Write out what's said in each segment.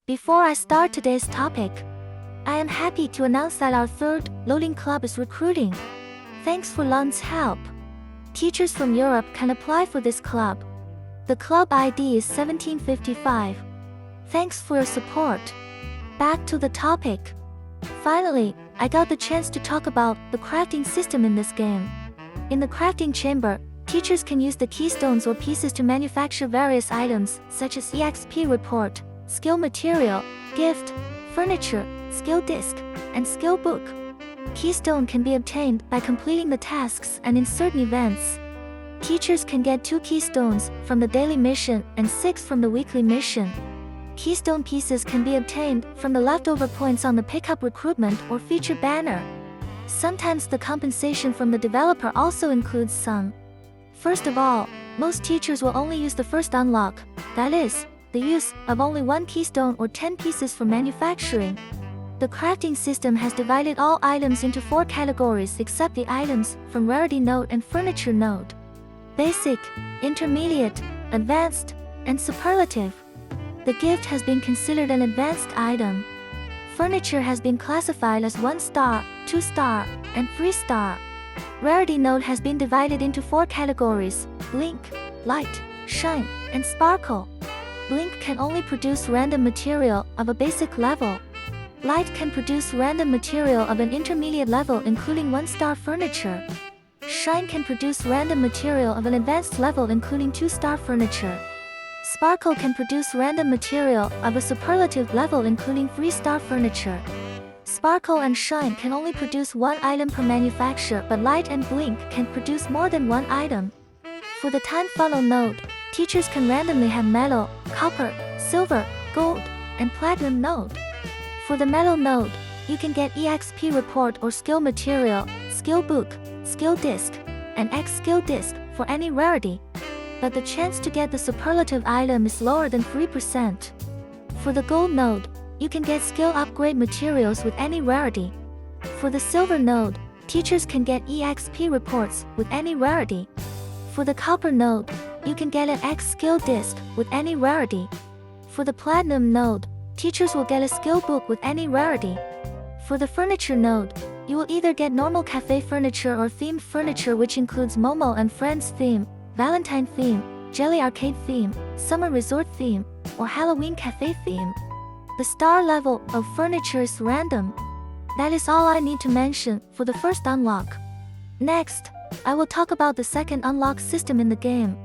Before I start today's topic, I am happy to announce that our third loading club is recruiting. Thanks for Lund's help. Teachers from Europe can apply for this club. The club ID is 1755. Thanks for your support. Back to the topic. Finally, I got the chance to talk about the crafting system in this game. In the crafting chamber, teachers can use the keystones or pieces to manufacture various items such as Exp Report, skill material, gift, furniture, skill disc, and skill book. Keystone can be obtained by completing the tasks and in certain events. Teachers can get 2 keystones from the daily mission and 6 from the weekly mission. Keystone pieces can be obtained from the leftover points on the Pickup Recruitment or feature banner. Sometimes the compensation from the developer also includes some. First of all, most teachers will only use the first unlock, that is, the use of only 1 keystone or 10 pieces for manufacturing. The crafting system has divided all items into 4 categories except the items from Rarity node and Furniture node. Basic, Intermediate, Advanced, and Superlative. The gift has been considered an advanced item. Furniture has been classified as 1 star, 2 star, and 3 star. Rarity node has been divided into 4 categories: Blink, Light, Shine, and Sparkle. Blink can only produce random material of a basic level. Light can produce random material of an intermediate level including 1-star furniture. Shine can produce random material of an advanced level including 2-star furniture. Sparkle can produce random material of a superlative level including 3-star furniture. Sparkle and Shine can only produce 1 item per manufacturer, but Light and Blink can produce more than 1 item. For the time funnel node, teachers can randomly have metal, copper, silver, gold, and platinum node. For the metal node, you can get Exp Report or skill material, skill book, skill disc, and X skill disc for any rarity. But the chance to get the superlative item is lower than 3%. For the gold node, you can get skill upgrade materials with any rarity. For the silver node, teachers can get Exp reports with any rarity. For the copper node, you can get an X skill disc with any rarity. For the platinum node, teachers will get a skill book with any rarity. For the furniture node, you will either get normal cafe furniture or themed furniture, which includes Momo and Friends theme, Valentine theme, Jelly Arcade theme, Summer Resort theme, or Halloween cafe theme. The star level of furniture is random. That is all I need to mention for the first unlock. Next, I will talk about the second unlock system in the game.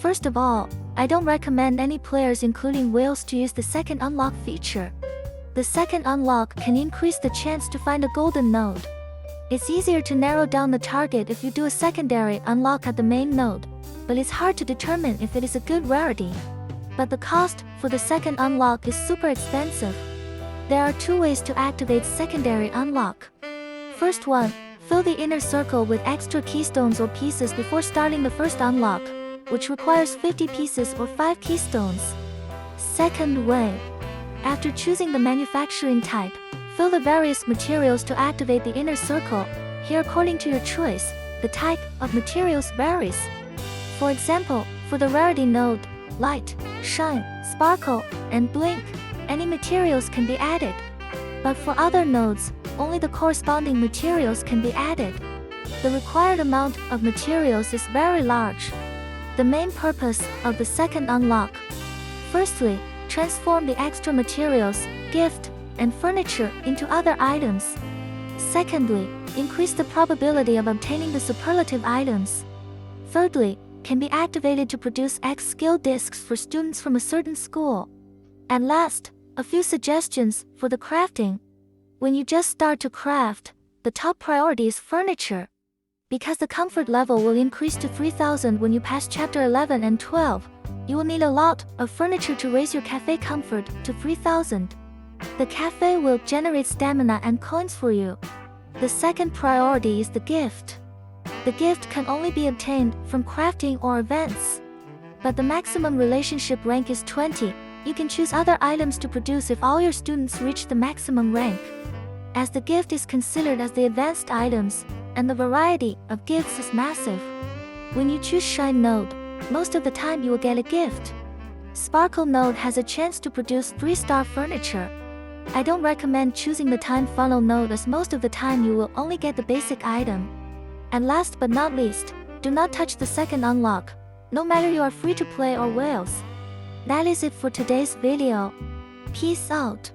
First of all, I don't recommend any players including whales to use the second unlock feature. The second unlock can increase the chance to find a golden node. It's easier to narrow down the target if you do a secondary unlock at the main node, but it's hard to determine if it is a good rarity. But the cost for the second unlock is super expensive. There are 2 ways to activate secondary unlock. First one, fill the inner circle with extra keystones or pieces before starting the first unlock, which requires 50 pieces or 5 keystones. Second way, after choosing the manufacturing type, fill the various materials to activate the inner circle. Here, according to your choice, the type of materials varies. For example, for the rarity node, Light, Shine, Sparkle, and Blink, any materials can be added. But for other nodes, only the corresponding materials can be added. The required amount of materials is very large. The main purpose of the second unlock: firstly, transform the extra materials, gift, and furniture into other items. Secondly, increase the probability of obtaining the superlative items. Thirdly, can be activated to produce X skill discs for students from a certain school. And last, a few suggestions for the crafting. When you just start to craft, the top priority is furniture. Because the comfort level will increase to 3000 when you pass chapter 11 and 12, you will need a lot of furniture to raise your cafe comfort to 3000. The cafe will generate stamina and coins for you. The second priority is the gift. The gift can only be obtained from crafting or events. But the maximum relationship rank is 20. You can choose other items to produce if all your students reach the maximum rank. As the gift is considered as the advanced items, and the variety of gifts is massive. When you choose Shine node, most of the time you will get a gift. Sparkle node has a chance to produce 3-star furniture. I don't recommend choosing the time funnel node as most of the time you will only get the basic item. And last but not least, do not touch the second unlock, no matter you are free to play or whales. That is it for today's video. Peace out.